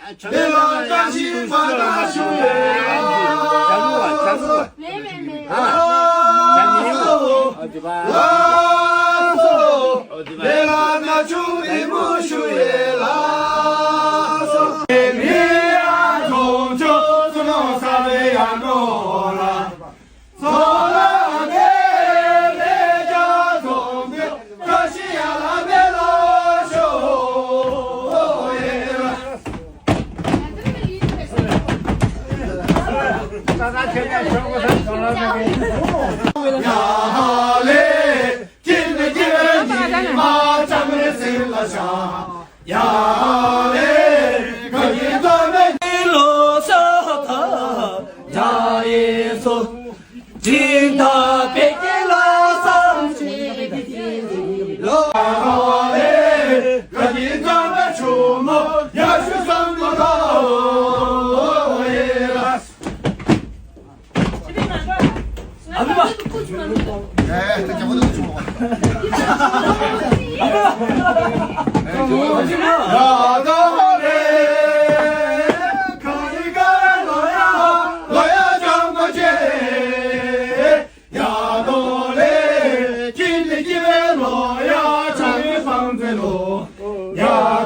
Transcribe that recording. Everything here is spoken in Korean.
내가 다시 바다쇼에 내가 나중에 무슈에 라서 미야 동조 수노 사회야 노라 소라게 내자 동네 가시야 라벨로쇼 야레 길게 길게 마장을 쓸라샤 야레 거기 가면 일로서터 자에서 진다 백일로서 야레 거기 가면 주모 야수성부로 야도래 거기가 너야 정거지 야도래 길리 길에 너야 장의 방대로 야